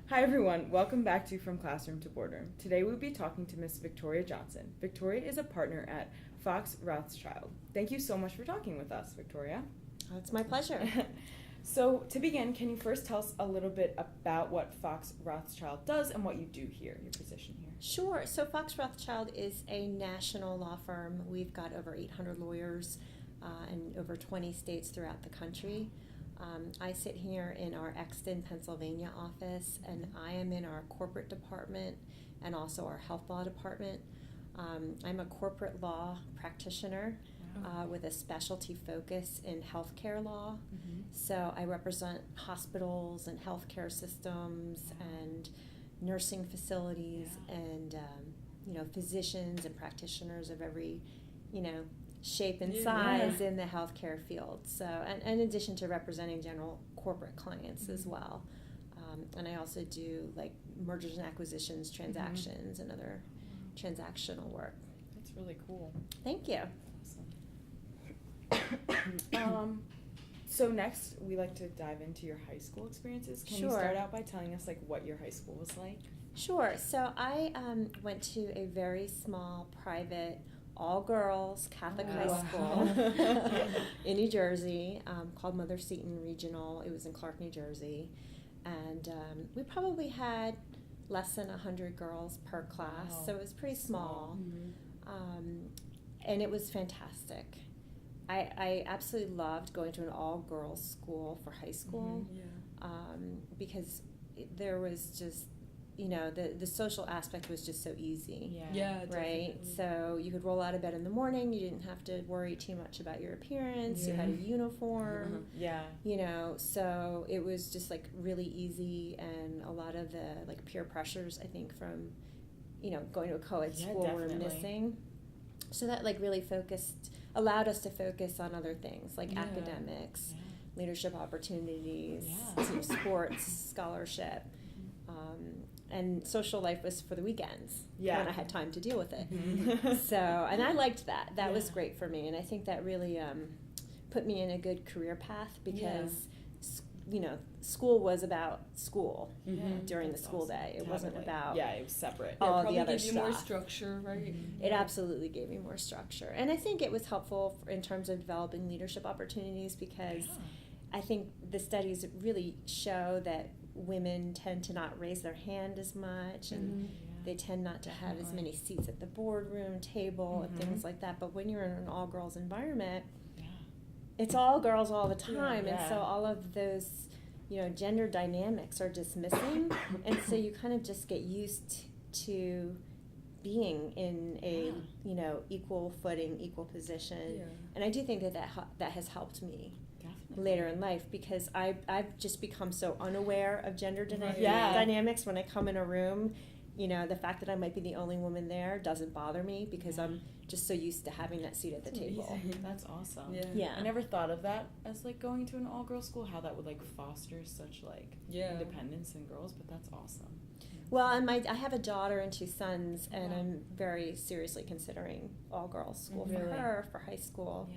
Hi everyone, welcome back to From Classroom to Boardroom. Today we'll be talking to Miss Victoria Johnson. Victoria is a partner at Fox Rothschild. Thank you so much for talking with us, Victoria. Oh, it's my pleasure. So to begin, can you first tell us a little bit about what Fox Rothschild does and what you do here, your position here? Sure. So Fox Rothschild is a national law firm. We've got over 800 lawyers in over 20 states throughout the country. I sit here in our Exton, Pennsylvania office, and I am in our corporate department and also our health law department. I'm a corporate law practitioner with a specialty focus in healthcare law. Mm-hmm. So I represent hospitals and healthcare systems and nursing facilities and physicians and practitioners of every shape and size in the healthcare field. So, and in addition to representing general corporate clients as well. And I also do like mergers and acquisitions, transactions, and other transactional work. That's really cool. Thank you. Awesome. So next, we like to dive into your high school experiences. Can you start out by telling us like what your high school was like? Sure. So I went to a very small, private, all-girls Catholic high school in New Jersey called Mother Seton Regional. It was in Clark, New Jersey. And we probably had less than 100 girls per class, so it was pretty small. Mm-hmm. And it was fantastic. I absolutely loved going to an all-girls school for high school because there was just, the social aspect was just so easy. Yeah, right? Definitely. So you could roll out of bed in the morning. You didn't have to worry too much about your appearance. You had a uniform. So it was just like really easy, and a lot of the like peer pressures, I think, from going to a co-ed school were missing. So that like really allowed us to focus on other things like academics, leadership opportunities, sports, scholarship. And social life was for the weekends when I had time to deal with it. So, and I liked that. That was great for me. And I think that really put me in a good career path because, school was about school during the school day. It wasn't about it was separate. all probably the other gave you stuff. more structure, right? It absolutely gave me more structure. And I think it was helpful in terms of developing leadership opportunities because I think the studies really show that women tend to not raise their hand as much, and they tend not to have as many seats at the boardroom table and things like that. But when you're in an all-girls environment, it's all girls all the time, and so all of those, gender dynamics are just missing, and so you kind of just get used to being in a equal footing, equal position, and I do think that has helped me later in life because I've just become so unaware of gender dynamics when I come in a room. The fact that I might be the only woman there doesn't bother me because I'm just so used to having that seat at the table. That's awesome. Yeah. I never thought of that as like going to an all-girls school, how that would like foster such like independence in girls, but that's awesome. Well, I have a daughter and 2 sons, and I'm very seriously considering all-girls school for her, for high school.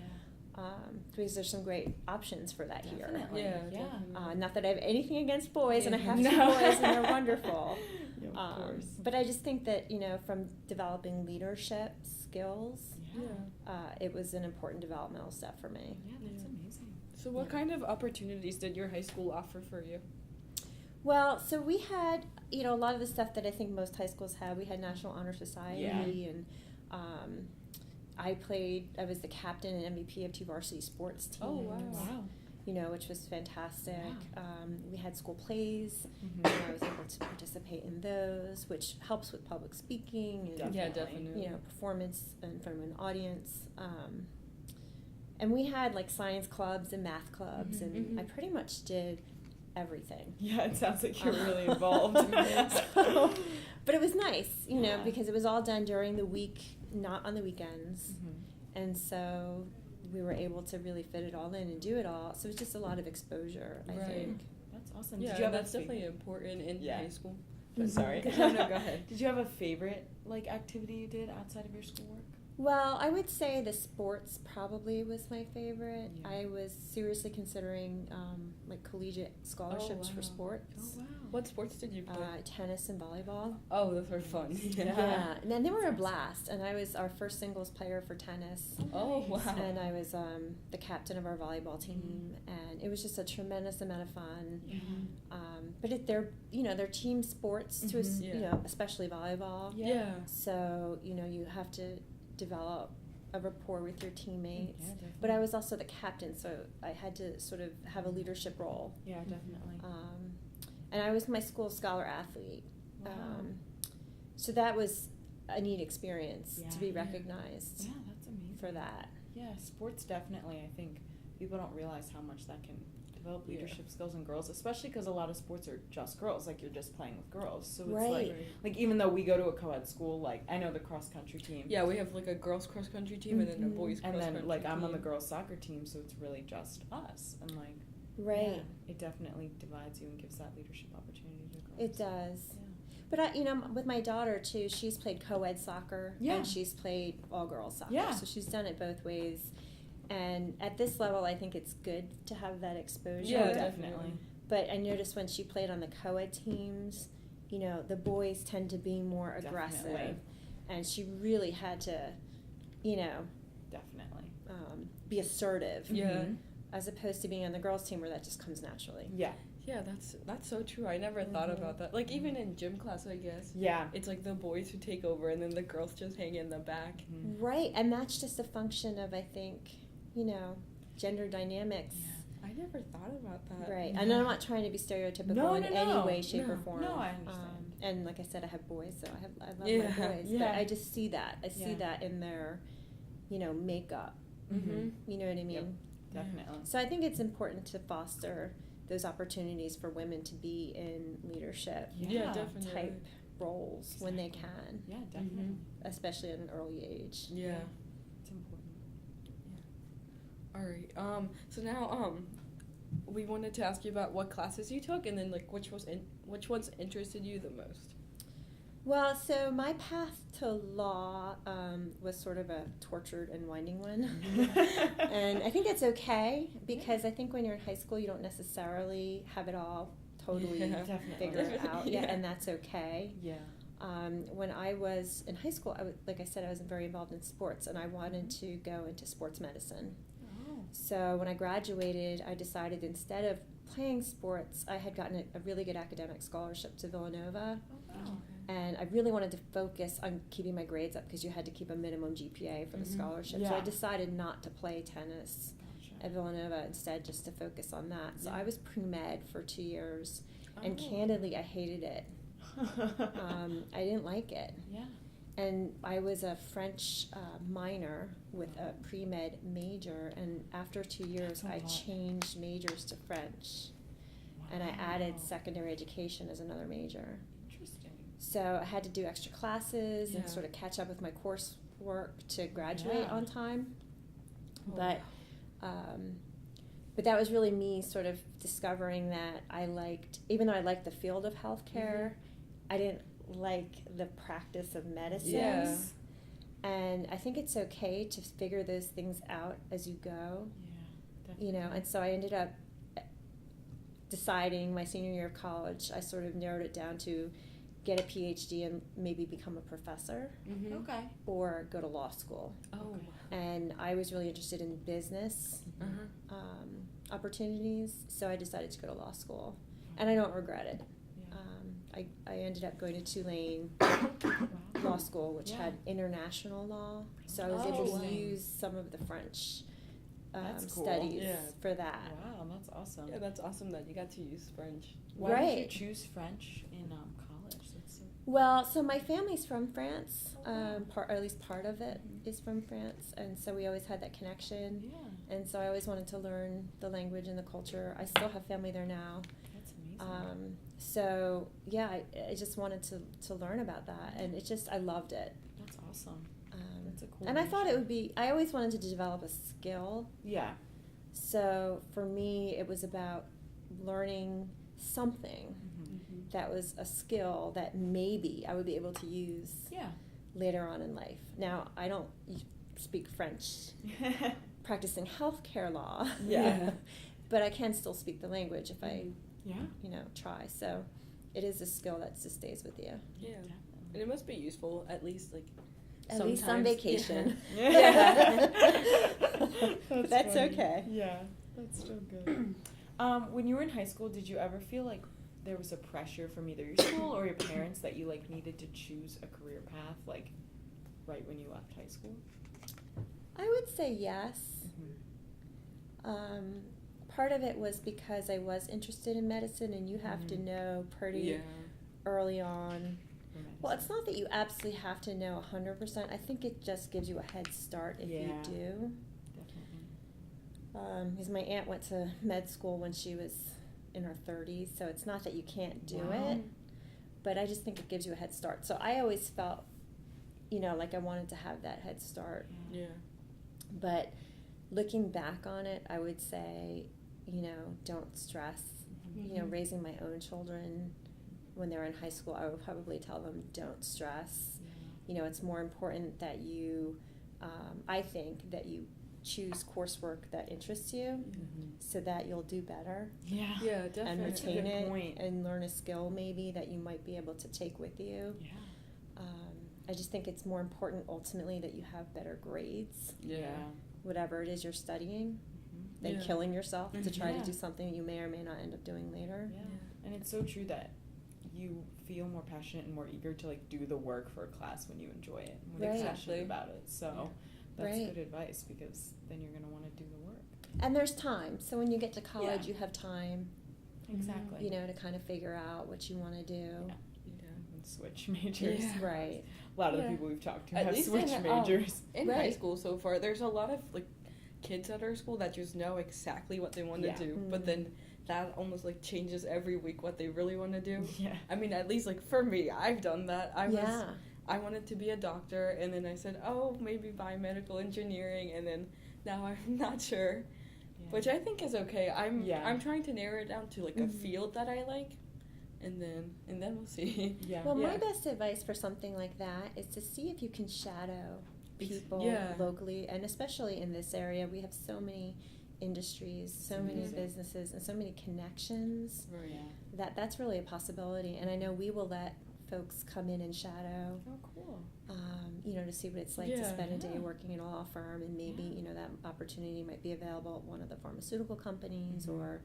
Because there's some great options for that here. Not that I have anything against boys, and I have 2 boys, and they're wonderful. Of course. But I just think that, from developing leadership skills, it was an important developmental step for me. Yeah, that's amazing. So what kind of opportunities did your high school offer for you? Well, so we had, a lot of the stuff that I think most high schools have. We had National Honor Society, and I was the captain and MVP of 2 varsity sports teams. Oh, wow. Which was fantastic. We had school plays. Mm-hmm. I was able to participate in those, which helps with public speaking and Definitely. Performance in front of an audience. And we had like science clubs and math clubs, and I pretty much did everything. Yeah, it sounds like you're really involved. But it was nice, because it was all done during the week, not on the weekends. And so we were able to really fit it all in and do it all. So it was just a lot of exposure, I think. That's awesome. Yeah, Did you have that's definitely important in high school. Sorry. No, go ahead. Did you have a favorite like activity you did outside of your schoolwork? Well, I would say the sports probably was my favorite. Yeah. I was seriously considering like collegiate scholarships for wow. sports. Oh wow. What sports did you play? Tennis and volleyball. Oh, those are fun. Yeah, and then they were a That's blast. And I was our first singles player for tennis. Oh, wow. And I was the captain of our volleyball team, and it was just a tremendous amount of fun. But they're team sports to us, Yeah. especially volleyball. Yeah. So you have to develop a rapport with your teammates. Yeah, definitely. But I was also the captain, so I had to sort of have a leadership role. Yeah, definitely. And I was my school scholar athlete. Wow. So that was a neat experience Yeah. to be recognized Yeah, that's amazing. for that. Yeah, sports definitely. I think people don't realize how much that can develop leadership skills in girls, especially because a lot of sports are just girls. Like, you're just playing with girls, so it's Right. like even though we go to a co-ed school, like I know the cross country team. Yeah, we have like a girls cross country team and then a Mhm. boys cross And country then like I'm on the team. girls soccer team, so it's really just us. And like Right. yeah, it definitely divides you and gives that leadership opportunity to girls. It does. Yeah. But with my daughter too, she's played co-ed soccer Yeah. and she's played all-girls soccer. Yeah. So she's done it both ways. And at this level, I think it's good to have that exposure. Yeah, definitely. But I noticed when she played on the co-ed teams, the boys tend to be more aggressive. Definitely. And she really had to, Definitely. be assertive. Yeah. Mhm. As opposed to being on the girls' team where that just comes naturally. Yeah. Yeah, that's so true. I never thought Mhm. about that. Like even in gym class, I guess. Yeah. It's like the boys who take over and then the girls just hang in the back. Mhm. Right. And that's just a function of, I think, gender dynamics. I never thought about that. Right. And I'm not trying to be stereotypical No, in no, any no. way, shape, or No. form. No, I understand. And like I said, I have boys, so I love Yeah. my boys. Yeah. But I just see that. I see Yeah. that in their, makeup. Mhm. You know what I mean? Yep. Definitely. So I think it's important to foster those opportunities for women to be in leadership Yeah, definitely. type roles when they can, Yeah, definitely. especially at an early age. Yeah. It's important. All right. So now we wanted to ask you about what classes you took and then like which ones interested you the most. Well, so my path to law was sort of a tortured and winding one. And I think that's okay because I think when you're in high school, you don't necessarily have it all totally Yeah. Definitely. figured out yet, Yeah. and that's okay. Yeah. When I was in high school, like I said, I was very involved in sports, and I wanted to go into sports medicine. Oh. So when I graduated, I decided instead of playing sports, I had gotten a really good academic scholarship to Villanova. Oh, wow. And I really wanted to focus on keeping my grades up because you had to keep a minimum GPA for the Mhm. scholarship. So Yeah. I decided not to play tennis Gotcha. at Villanova, instead just to focus on that. So Yeah. I was pre-med for 2 years, and Oh. candidly, I hated it. I didn't like it. Yeah. And I was a French minor with a pre-med major, and after 2 years, That's a I lot. changed majors to French. And I added Wow. secondary education as another major. Interesting. So I had to do extra classes and Yeah. sort of catch up with my coursework to graduate Yeah. on time. Oh, But but that was really me sort of discovering that I liked, even though I liked the field of healthcare, I didn't like the practice of medicine. Yeah. And I think it's okay to figure those things out as you go, Yeah. and so I ended up deciding my senior year of college, I sort of narrowed it down to get a PhD and maybe become a professor Mhm. Okay. or go to law school. Oh. And I was really interested in business Uh-huh. opportunities, so I decided to go to law school. And I don't regret it. Yeah. I ended up going to Tulane Wow. Law School, which Yeah. had international law, so I was Oh, able to wow. use some of the French That's cool. studies Yeah. for that. Wow, that's awesome. Yeah, that's awesome that you got to use French. Why did Right. you choose French in college? That's so Well, so my family's from France, Oh, wow. or at least part of it Mhm. is from France, and so we always had that connection. yeah. And so I always wanted to learn the language and the culture. I still have family there now. That's amazing. So yeah, I just wanted to learn about that, and I loved it. That's awesome. That's a cool. And I thought it major. would be, I always wanted to develop a skill. Yeah. So for me, it was about learning something Mm-hmm. that was a skill that maybe I would be able to use Yeah. later on in life. Now, I don't speak French practicing healthcare law. Yeah. But I can still speak the language if I, Yeah. try. So it is a skill that just stays with you. Yeah. And it must be useful, at least, like, At least on sometimes. vacation. Yeah. That's funny. okay. Yeah, that's so good. When you were in high school, did you ever feel like there was a pressure from either your school or your parents that you like needed to choose a career path, like right when you left high school? I would say yes. Part of it was because I was interested in medicine, and you have to know pretty early on. Well, it's not that you absolutely have to know 100%. I think it just gives you a head start if you do. Definitely. Because my aunt went to med school when she was in her 30s, so it's not that you can't do it, but I just think it gives you a head start. So I always felt, like I wanted to have that head start. Yeah. But looking back on it, I would say, don't stress. Raising my own children when they're in high school, I would probably tell them, don't stress. It's more important that you, I think, that you choose coursework that interests you so that you'll do better. Yeah. Yeah, definitely. And That's a retain good it point. and learn a skill maybe that you might be able to take with you. Yeah. I just think it's more important ultimately that you have better grades, Yeah. whatever it is you're studying, than killing yourself to try to do something you may or may not end up doing later. Yeah. And it's so true that you feel more passionate and more eager to like do the work for a class when you enjoy it, when you're passionate about it. So that's good advice, because then you're going to want to do the work. And there's time. So when you get to college, you have time, Exactly. to kind of figure out what you want to do. Yeah. And switch majors. Yeah. Right. A lot of the people we've talked to At have least switched in, majors. In high school so far, there's a lot of like kids at our school that just know exactly what they want to do, but then that almost like changes every week what they really want to do. Yeah. I mean, at least like for me, I've done that. I wanted to be a doctor, and then I said, oh, maybe biomedical engineering, and then now I'm not sure, which I think is okay. I'm trying to narrow it down to like a field that I like, and then we'll see. Yeah. Well, my best advice for something like that is to see if you can shadow people locally, and especially in this area, we have so many industries, so many businesses, and so many connections that's really a possibility. And I know we will let folks come in and shadow. Oh, cool. To see what it's like to spend a day working in a law firm, and maybe that opportunity might be available at one of the pharmaceutical companies or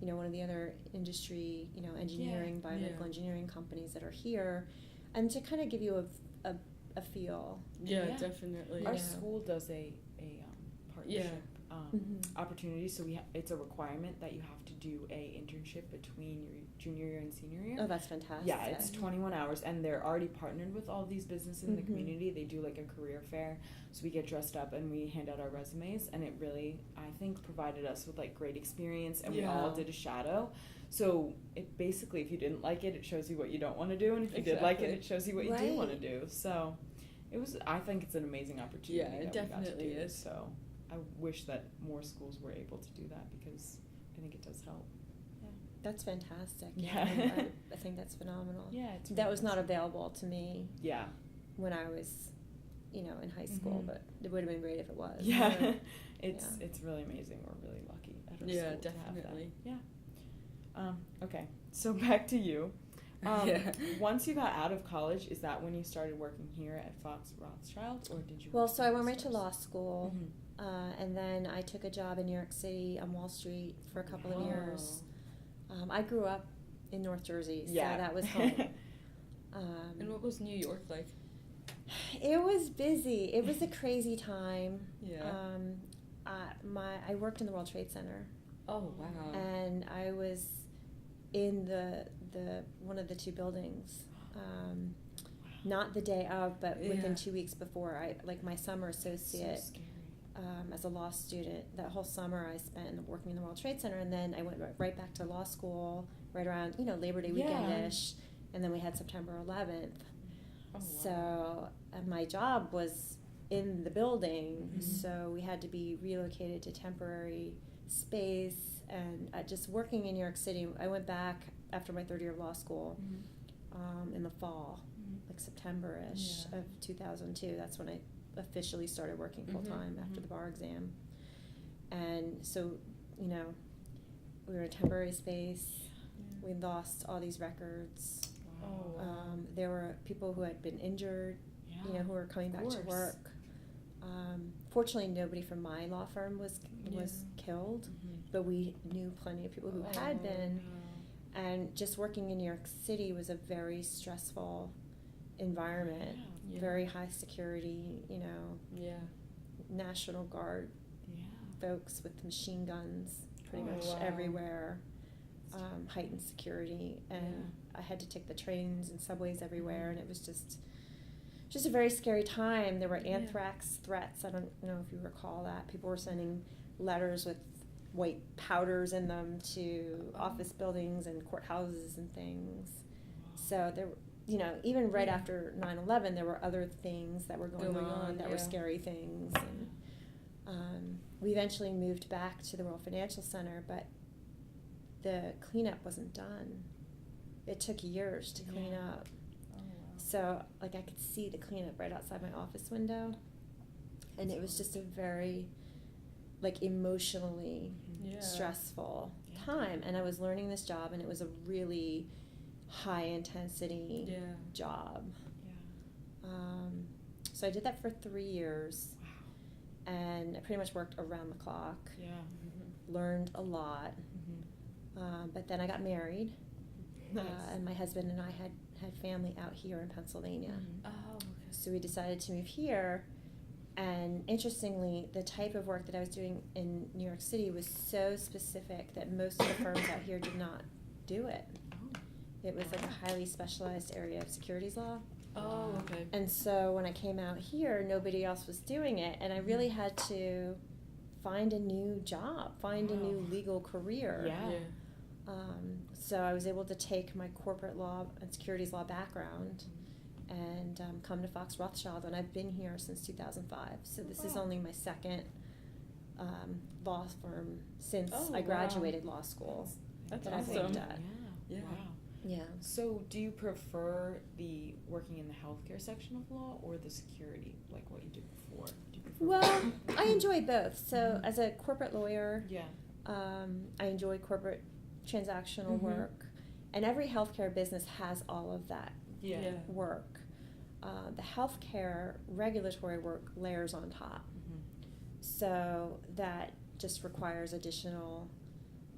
one of the other industry, engineering, biomedical engineering companies that are here, and to kind of give you a feel. Yeah, definitely. Our school does a partnership opportunity, so it's a requirement that you have to do a internship between your junior year and senior year. Oh, that's fantastic. Yeah, it's 21 hours, and they're already partnered with all these businesses in the community. They do like a career fair, so we get dressed up and we hand out our resumes, and it really, I think, provided us with like great experience, and we all did a shadow. So it basically, if you didn't like it, it shows you what you don't want to do, and if you did like it, it shows you what you do want to do. So I think it's an amazing opportunity. Yeah, it definitely is. So I wish that more schools were able to do that, because I think it does help. That's fantastic. Yeah. I think that's phenomenal. Yeah, that was not available to me. Yeah. When I was, in high school, but it would have been great if it was. Yeah. It's really amazing. We're really lucky at our school to have that. Yeah. Okay. So back to you. Once you got out of college, is that when you started working here at Fox Rothschild, or did you? Well, so I went right to law school, and then I took a job in New York City on Wall Street for a couple of years. I grew up in North Jersey, so that was home. And what was New York like? It was busy. It was a crazy time. Yeah. I worked in the World Trade Center. Oh, wow. And I was in the one of the two buildings. Not the day of, but within 2 weeks before. My summer associate. So scary. As a law student, that whole summer I spent working in the World Trade Center, and then I went right back to law school right around Labor Day weekend-ish, and then we had September 11th. Oh, wow. So my job was in the building, so we had to be relocated to temporary space, and just working in New York City. I went back after my third year of law school in the fall, like September-ish of 2002. That's when I officially started working full-time after the bar exam. And so, you know, we were in a temporary space. We lost all these records. There were people who had been injured, you know, who were coming back to work. Fortunately, nobody from my law firm was killed, but we knew plenty of people who had been. And just working in New York City was a very stressful environment, very high security, you know, National Guard folks with machine guns pretty much everywhere, heightened security, and I had to take the trains and subways everywhere, and it was just a very scary time. There were anthrax threats. I don't know if you recall that. People were sending letters with white powders in them to office buildings and courthouses and things. So there, you know, even right after 9/11, there were other things that were going on that were scary things. And we eventually moved back to the World Financial Center, but the cleanup wasn't done. It took years to clean up. So, like, I could see the cleanup right outside my office window, and it was just a very, like, emotionally stressful time. And I was learning this job, and it was a really high-intensity job. So I did that for 3 years, and I pretty much worked around the clock, learned a lot. But then I got married, and my husband and I had family out here in Pennsylvania. So we decided to move here, and interestingly, the type of work that I was doing in New York City was so specific that most of the firms out here did not do it. It was like a highly specialized area of securities law. And so when I came out here, nobody else was doing it, and I really had to find a new job, find a new legal career. So I was able to take my corporate law and securities law background and come to Fox Rothschild, and I've been here since 2005. So this is only my second law firm since I graduated law school That's that awesome. I've worked at. Wow. So do you prefer the working in the healthcare section of law or the security, like what you did before? Do you prefer Well, I enjoy both. So as a corporate lawyer, I enjoy corporate transactional work, and every healthcare business has all of that work. The healthcare regulatory work layers on top, so that just requires additional,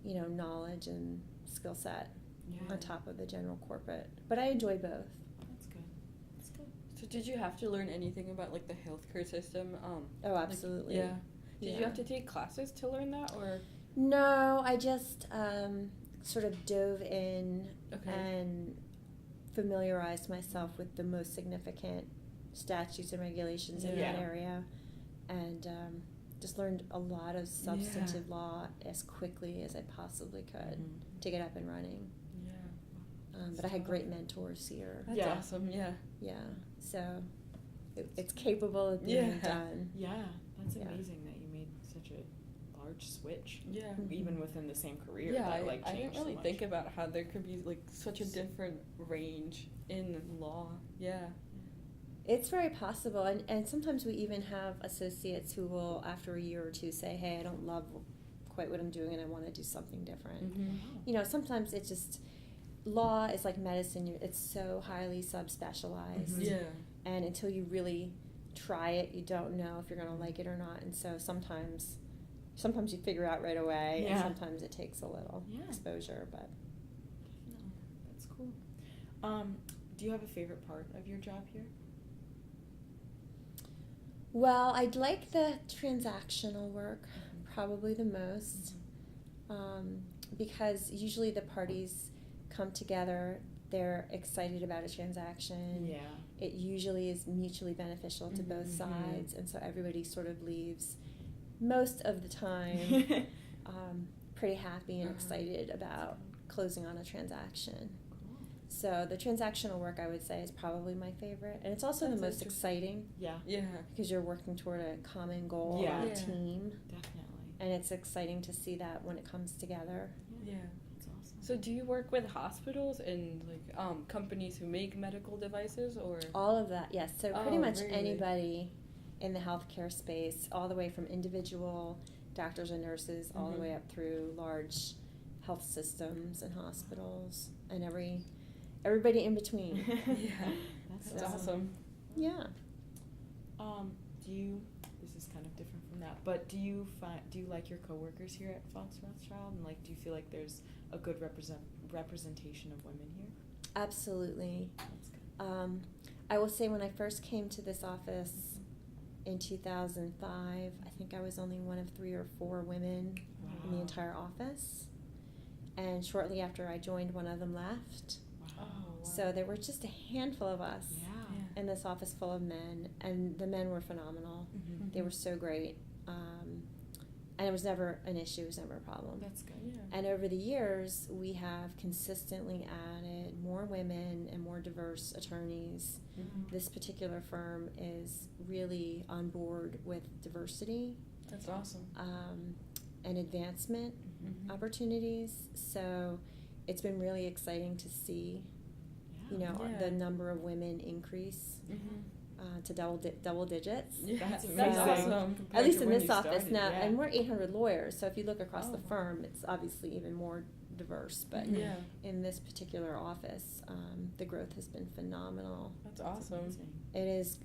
you know, knowledge and skill set on top of the general corporate. But I enjoy both. That's good. That's good. So did you have to learn anything about, like, the healthcare system? Oh, absolutely. Like, Did you have to take classes to learn that, or? No, I just sort of dove in and familiarized myself with the most significant statutes and regulations in that area, and just learned a lot of substantive law as quickly as I possibly could to get up and running. But I had great mentors here. That's awesome. So it's capable of being done. That's amazing that you made such a large switch. Mm-hmm. Even within the same career. I changed didn't really so much. think about how there could be, like, such a different range in law. It's very possible, and sometimes we even have associates who will, after a year or two, say, hey, I don't love quite what I'm doing and I want to do something different. You know, sometimes it's just, law is like medicine. It's so highly subspecialized. And until you really try it, you don't know if you're going to like it or not. And so sometimes you figure out right away, and sometimes it takes a little exposure. But No, that's cool. Do you have a favorite part of your job here? well, I'd like the transactional work probably the most, because usually the parties come together, they're excited about a transaction. It usually is mutually beneficial to both sides, and so everybody sort of leaves most of the time pretty happy and excited about closing on a transaction. So the transactional work, I would say, is probably my favorite, and it's also the most exciting because you're working toward a common goal on a team. Definitely. And it's exciting to see that when it comes together. That's awesome. So do you work with hospitals and like companies who make medical devices, or? All of that, yes. So pretty Oh, much really? anybody in the healthcare space, all the way from individual doctors and nurses, all the way up through large health systems and hospitals, and everybody in between. Yeah, That's that's awesome. Yeah. This is kind of different from that, but do you like your coworkers here at Fox Rothschild, and like do you feel like there's a good representation of women here? Absolutely. That's good. I will say when I first came to this office in 2005, I think I was only one of 3 or 4 women in the Wow. entire office. And shortly after I joined, one of them left. Wow. So there were just a handful of us Yeah. in this office full of men, and the men were phenomenal. Mm-hmm. They were so great. And it was never an issue, it was never a problem. That's good. Yeah. And over the years, we have consistently added more women and more diverse attorneys. Mhm. This particular firm is really on board with diversity That's awesome. and advancement Mhm. opportunities. So it's been really exciting to see, Yeah. you know, Yeah. the number of women increase Mhm. to double digits. Yeah, That's that's amazing. awesome. Compared At least to in when this you office started, now, yeah. and we're 800 lawyers, so if you look across the Oh. firm, it's obviously even more diverse. But Yeah, in this particular office, the growth has been phenomenal. that's That's awesome. amazing.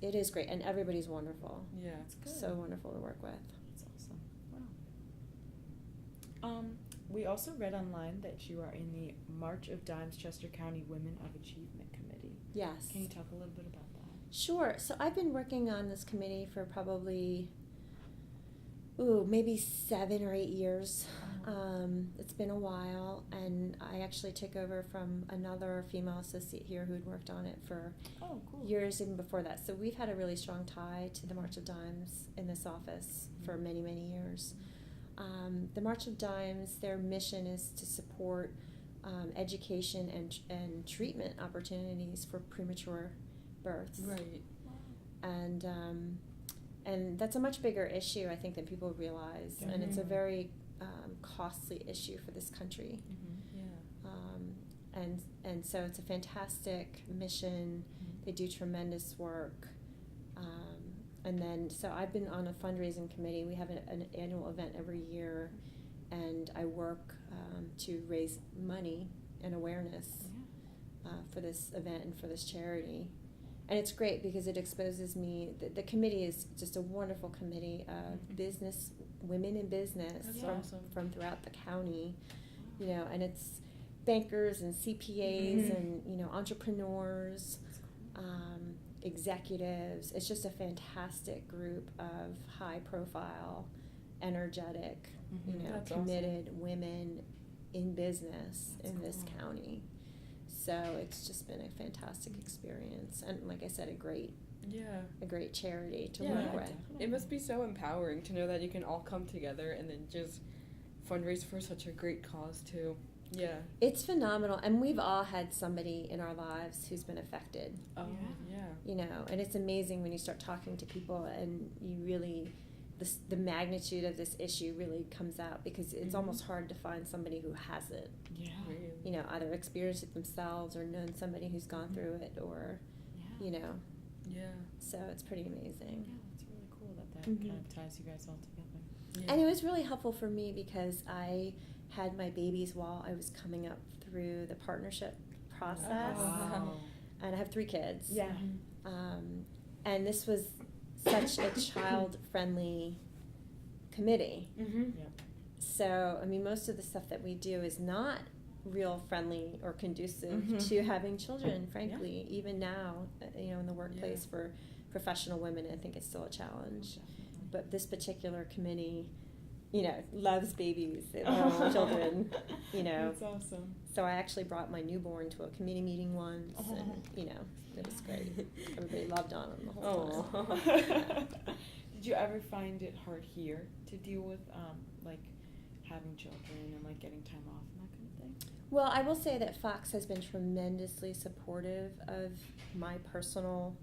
It is great, and everybody's wonderful. Yeah. That's good. So wonderful to work with. That's awesome. Wow. We also read online that you are in the March of Dimes Chester County Women of Achievement Committee. Yes. Can you talk a little bit about that? Sure. So I've been working on this committee for probably, maybe 7 or 8 years. It's been a while, and I actually took over from another female associate here who had worked on it for Oh, cool. years even before that. So we've had a really strong tie to the March of Dimes in this office for many, many years. The March of Dimes, their mission is to support education and treatment opportunities for premature births. Right. And that's a much bigger issue, I think, than people realize, and it's a Mhm. very costly issue for this country. Mm-hmm. Yeah. And so it's a fantastic mission. They do tremendous work. And then, so I've been on a fundraising committee. We have an annual event every year, and I work to raise money and awareness for this event and for this charity. And it's great because it exposes me. The committee is just a wonderful committee of business, women in business That's from, awesome. from throughout the county, you know, and it's bankers and CPAs and, you know, entrepreneurs, executives. It's just a fantastic group of high profile, energetic, you know, That's committed women in business That's in this cool. county. So it's just been a fantastic experience, and like I said, a great charity to Yeah, work with. It must be so empowering to know that you can all come together and then just fundraise for such a great cause too. Yeah. It's phenomenal, and we've all had somebody in our lives who's been affected, Oh, Yeah. yeah. you know, and it's amazing when you start talking to people and you really, the magnitude of this issue really comes out, because it's almost hard to find somebody who hasn't, Yeah. Really. you know, either experienced it themselves or known somebody who's gone through it, or, Yeah. you know, Yeah. so it's pretty amazing. Yeah, it's really cool that Mhm. kind of ties you guys all together. Yeah. And it was really helpful for me because I had my babies while I was coming up through the partnership process, Wow. and I have 3 kids. Yeah. And this was such a child-friendly committee. Mm-hmm. Yep. So, I mean, most of the stuff that we do is not real friendly or conducive to having children, frankly. Even now, you know, in the workplace for professional women, I think it's still a challenge. Definitely. But this particular committee, you know, loves babies, they love children, you know. That's awesome. So I actually brought my newborn to a committee meeting once, and, you know, it was great. Everybody loved on him the whole time. Oh. Did you ever find it hard here to deal with, like, having children and, like, getting time off and that kind of thing? Well, I will say that Fox has been tremendously supportive of my personal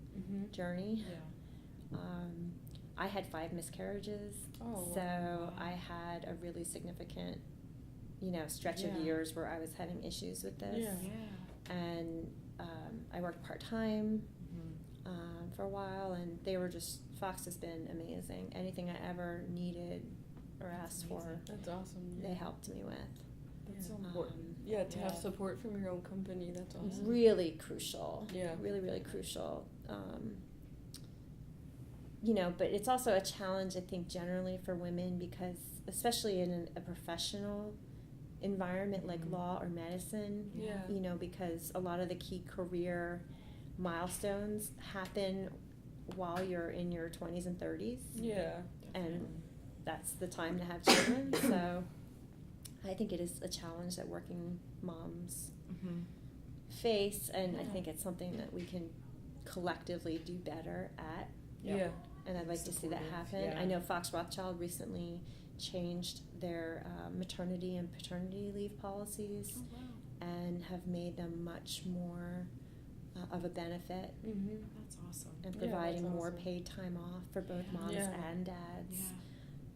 journey. Yeah. I had 5 miscarriages, Oh, so wow. I had a really significant stretch of years where I was having issues with this. And I worked part-time for a while, and Fox has been amazing. Anything I ever needed or asked for, that's awesome. They helped me with. That's so important. To have support from your own company, that's awesome. Really crucial. Yeah. Really, really crucial. But it's also a challenge, I think, generally for women, because especially in a professional environment like law or medicine, because a lot of the key career milestones happen while you're in your 20s and 30s. Yeah. And that's the time to have children. So I think it is a challenge that working moms face, and I think it's something that we can collectively do better at. Yeah. And I'd like to see that happen. Yeah. I know Fox Rothschild recently changed their maternity and paternity leave policies and have made them much more of a benefit. That's awesome. And providing that's more awesome. paid time off for both moms and dads.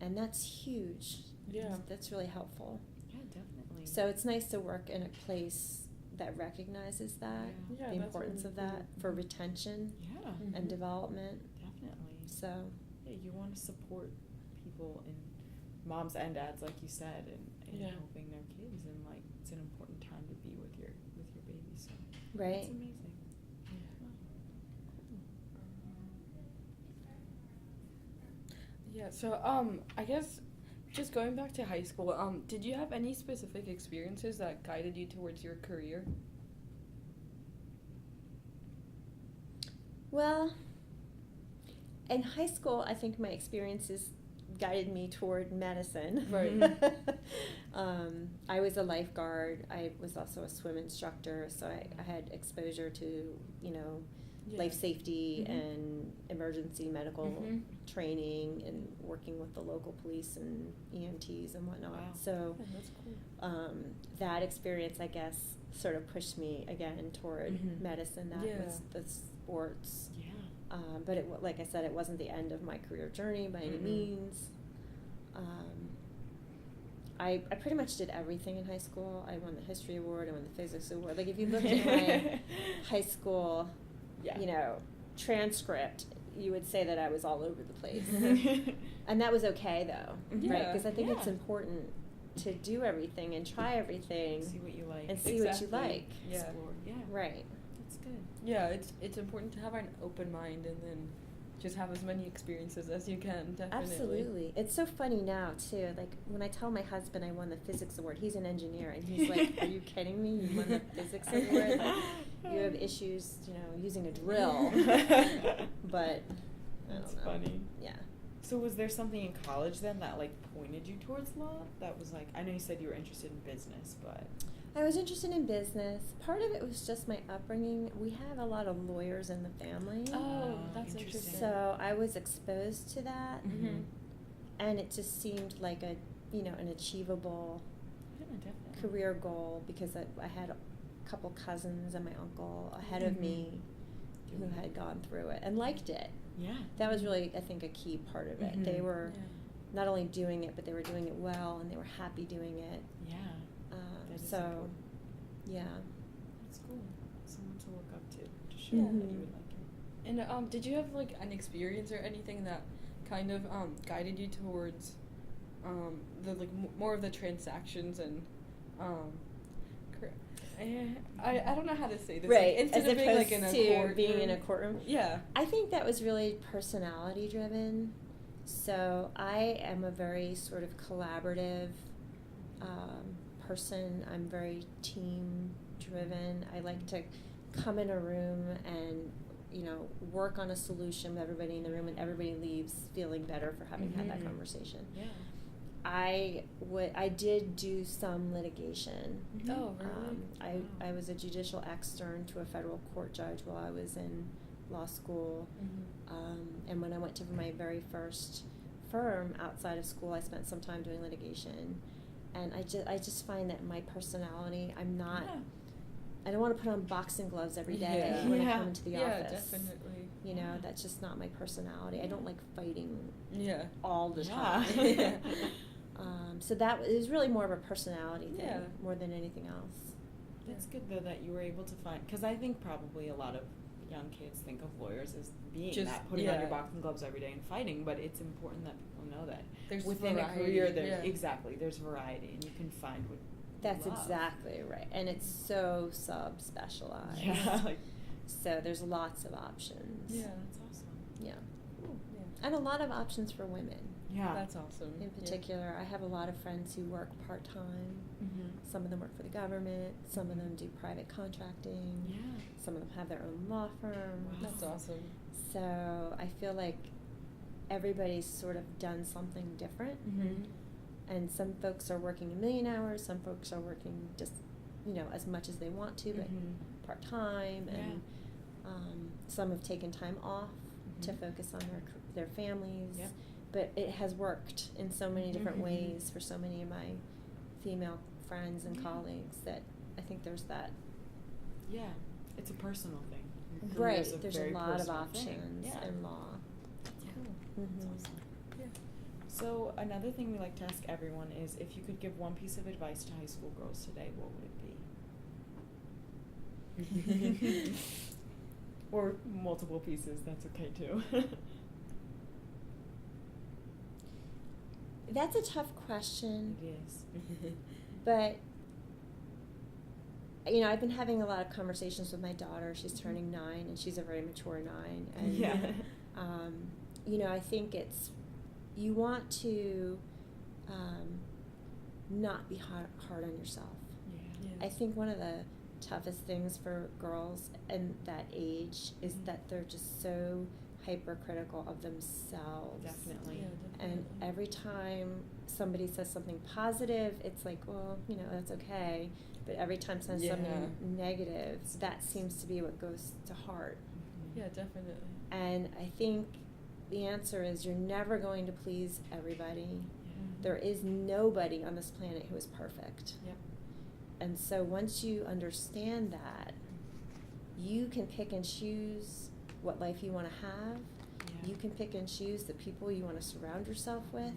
And that's huge. Yeah. That's really helpful. Yeah, definitely. So it's nice to work in a place that recognizes that, Yeah, the that's importance really of that for retention and development. Definitely. So you want to support people, and moms and dads, like you said, and helping their kids, and like it's an important time to be with your baby. So right. It's amazing. Yeah. So I guess just going back to high school, did you have any specific experiences that guided you towards your career? Well, in high school, I think my experiences guided me toward medicine. Right. I was a lifeguard. I was also a swim instructor, so I had exposure to, life safety and emergency medical training, and working with the local police and EMTs and whatnot. Wow. So that's cool. that experience, I guess, sort of pushed me again toward medicine. That was the sports. Yeah. But like I said, it wasn't the end of my career journey by any means. I pretty much did everything in high school. I won the history award. I won the physics award. Like, if you looked at my high school, transcript, you would say that I was all over the place. And that was okay, though, right? Because I think it's important to do everything and try everything. See what you like. And see what you like. Yeah. Explore. Yeah. Right. That's good. Yeah, it's important to have an open mind, and then just have as many experiences as you can, definitely. Absolutely. It's so funny now, too. Like, when I tell my husband I won the physics award, he's an engineer, and he's like, are you kidding me? You won the physics award? Like, you have issues, using a drill. But, That's I don't know. funny. Yeah. So was there something in college then that like pointed you towards law? That was like, I know you said you were interested in business, but I was interested in business. Part of it was just my upbringing. We have a lot of lawyers in the family. Oh, that's interesting. So I was exposed to that. And it just seemed like an achievable career goal, because I had a couple cousins and my uncle ahead of me who had gone through it and liked it. Yeah. That was really, I think, a key part of it. They were not only doing it, but they were doing it well, and they were happy doing it. Yeah. So, important. yeah. That's cool. Someone to look up to show that you would like it. And did you have like an experience or anything that kind of guided you towards the like more of the transactions and I don't know how to say this. Right, like, instead as of being like in opposed a to courtroom. being in a courtroom. Yeah. I think that was really personality driven. So I am a very sort of collaborative person. I'm very team driven. I like to come in a room and work on a solution with everybody in the room, and everybody leaves feeling better for having had that conversation. Yeah. I did do some litigation. Oh, really? I was a judicial extern to a federal court judge while I was in law school. And when I went to my very first firm outside of school, I spent some time doing litigation. And I just find that my personality, I don't want to put on boxing gloves every day when I come into the office. Yeah, definitely. That's just not my personality. I don't like fighting Yeah. all the time. So that was really more of a personality thing, Yeah. more than anything else. That's good though that you were able to find, because I think probably a lot of young kids think of lawyers as being Just- that, putting on yeah. your boxing gloves every day and fighting, but it's important that people know that There's within variety, a career there yeah. exactly there's variety and you can find what That's you love. exactly right. And it's so subspecialized. Yeah, like, So there's lots of options. Yeah. that's awesome. Yeah. Cool. Yeah. And a lot of options for women. Yeah. That's awesome. In particular, I have a lot of friends who work part-time. Mm-hmm. Some of them work for the government. Some of them do private contracting. Yeah. Some of them have their own law firm. Wow. That's awesome. So I feel like everybody's sort of done something different. Mm-hmm. And some folks are working 1,000,000 hours. Some folks are working just, as much as they want to, but Mhm. part-time. And some have taken time off to Mhm. focus on their families. Yep. But it has worked in so many different Mhm. ways for so many of my female friends and Yeah. colleagues that I think there's that. Yeah, it's a personal thing. Your career Right, is there's a very lot of personal thing. options Yeah. in law. That's Yeah. cool. That's Mhm. awesome. Yeah. So another thing we like to ask everyone is if you could give one piece of advice to high school girls today, what would it be? Or multiple pieces, that's okay too. That's a tough question, It is. but I've been having a lot of conversations with my daughter. She's turning 9, and she's a very mature 9. And Yeah. I think you want to not be hard on yourself. Yeah. I think one of the toughest things for girls in that age is that they're just so hypercritical of themselves. Definitely. Yeah, And definitely. every time somebody says something positive, it's like, well, that's okay. But every time someone says Yeah. something negative, that seems to be what goes to heart. Mhm. Yeah, definitely. And I think the answer is you're never going to please everybody. Yeah. There is nobody on this planet who is perfect. Yep. And so once you understand that, you can pick and choose what life you want to have. Yeah. You can pick and choose the people you want to surround yourself with.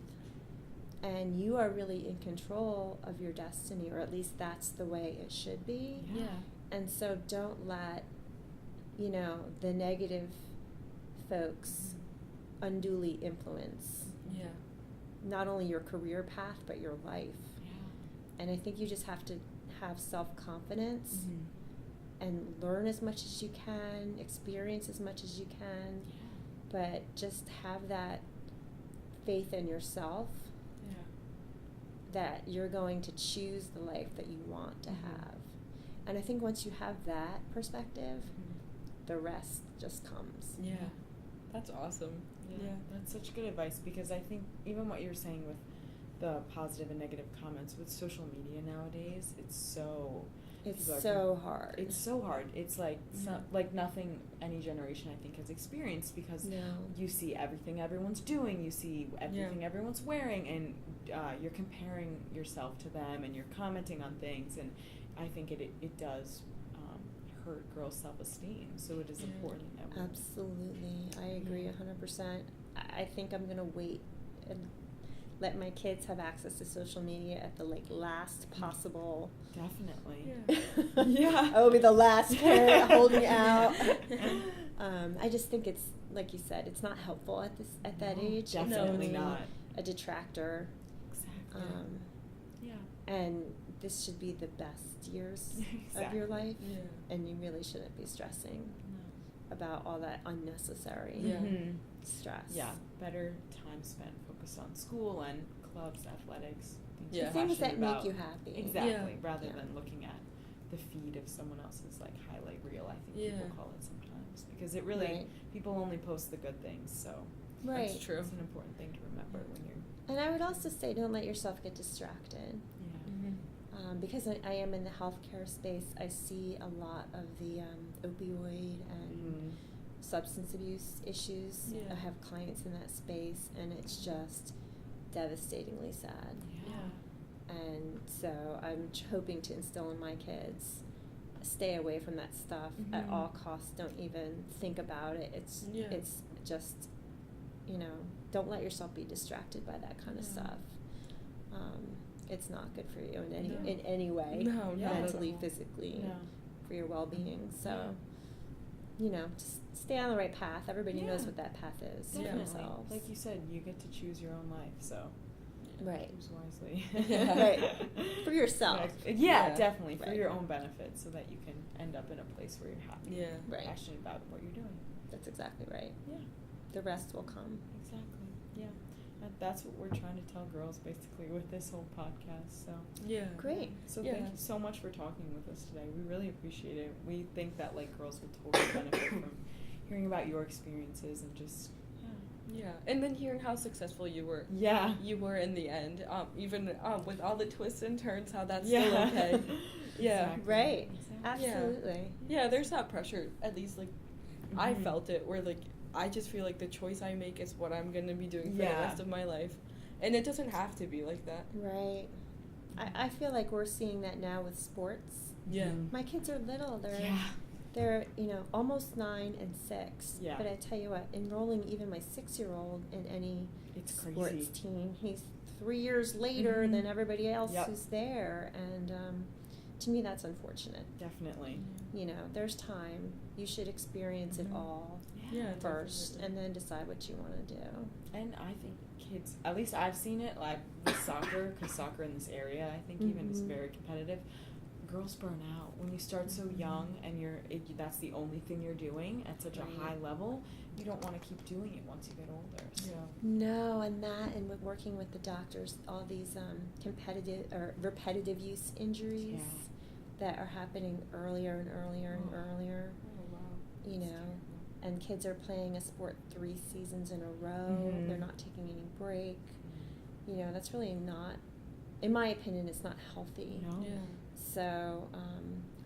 And you are really in control of your destiny, or at least that's the way it should be. Yeah. And so don't let, the negative folks unduly influence Yeah. not only your career path, but your life. Yeah. And I think you just have to have self-confidence Mhm. and learn as much as you can, experience as much as you can, Yeah. but just have that faith in yourself Yeah. that you're going to choose the life that you want to Mhm. have. And I think once you have that perspective, Mhm. the rest just comes. Yeah. That's awesome. Yeah. That's such good advice, because I think even what you're saying with the positive and negative comments with social media nowadays, it's so It's people are so hard. It's so hard. It's like Yeah. like nothing any generation I think has experienced, because No. you see everything everyone's doing, you see everything everyone's wearing, and you're comparing yourself to them, and you're commenting on things, and I think it does hurt girls' self-esteem. So it is Yeah. important that we Absolutely. I agree Yeah. 100%. I think I'm going to wait and let my kids have access to social media at the last possible. definitely. Yeah. Yeah. I will be the last parent holding out. I just think it's, like you said, it's not helpful at that No, age. definitely it's only not. a detractor. Exactly. Yeah. And this should be the best years of your Exactly. life. Yeah. And you really shouldn't be stressing No. about all that unnecessary Yeah. Mhm. stress. Yeah, better time spent focused on school and clubs, athletics, things Yeah. you're Things that passionate make about. you happy. Exactly, Yeah. rather Yeah. than looking at the feed of someone else's highlight reel, I think Yeah. people call it sometimes, because it really Right. people only post the good things, so Right. That's true. it's an important thing to remember when you're And I would also say don't let yourself get distracted. yeah. Mm-hmm. Because I am in the healthcare space, I see a lot of the opioid and Mhm. substance abuse issues. Yeah. I have clients in that space, and it's just devastatingly sad. Yeah. And so I'm hoping to instill in my kids, stay away from that stuff at Mhm. all costs. Don't even think about it. It's just, don't let yourself be distracted by that kind of Yeah. stuff. it's not good for you in No. any way, No, not at mentally, all. physically, No. for your well-being. So, Yeah. you know, just stay on the right path. Everybody knows Yeah. what that path is for Definitely. themselves. Like you said, you get to choose your own life, so Right. choose wisely. Right. For yourself. Yeah, Yeah. definitely. For Right. your own benefit, so that you can end up in a place where you're happy, Yeah. Right. passionate about what you're doing. That's exactly right. Yeah. The rest will come. Exactly. Yeah. And that's what we're trying to tell girls basically with this whole podcast. So Yeah. Great. So Yeah. thank you so much for talking with us today. We really appreciate it. We think that like girls will totally benefit from hearing about your experiences and just Yeah, and then hearing how successful you were. yeah. You were in the end, even with all the twists and turns, how that's Yeah. still okay. Yeah. Exactly. Right. Exactly. Absolutely. Yeah, there's that pressure. At least like I Mhm. felt it, where like I just feel like the choice I make is what I'm gonna be doing for the Yeah. rest of my life, and it doesn't have to be like that. Right. I feel like we're seeing that now with sports. Yeah. Mhm. My kids are little. Yeah. They're, almost 9 and 6. Yeah. But I tell you what, enrolling even my 6-year-old in any It's sports crazy. team, he's 3 years later Mhm. than everybody else Yep. who's there. And to me, that's unfortunate. Definitely. There's time. You should experience Mhm. it all Yeah, first definitely. and then decide what you want to do. And I think kids, at least I've seen it like with soccer, because soccer in this area, I think even is Mhm. very competitive. Girls burn out when you start so young and that's the only thing you're doing at such Right. a high level. You don't want to keep doing it once you get older. So No, and with working with the doctors, all these competitive or repetitive use injuries Yeah. that are happening earlier and earlier and earlier, Oh wow. you It's know, terrible. and kids are playing a sport 3 seasons in a row. Mhm. They're not taking any break. That's really not, in my opinion, it's not healthy. No. Yeah. So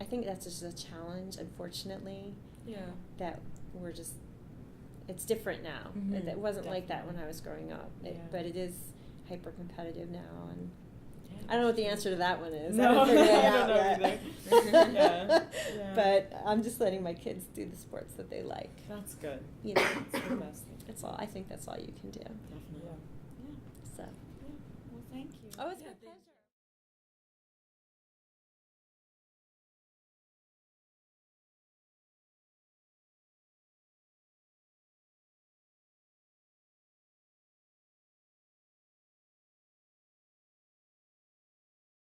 I think that's just a challenge, unfortunately, Yeah. that we're just, it's different now. Mhm, It wasn't like that when definitely. I was growing up, Yeah. but it is hyper competitive now, and Yeah, I don't know what the sure. answer to that one is. No, I haven't figured it I out don't know yet. either. Yeah, yeah. But I'm just letting my kids do the sports that they like. That's good. You know, It's the best thing. that's all. I think that's all you can do. Definitely. Yeah. Yeah. So. Yeah. Well, thank you. Oh, it's Yeah, my thank pleasure.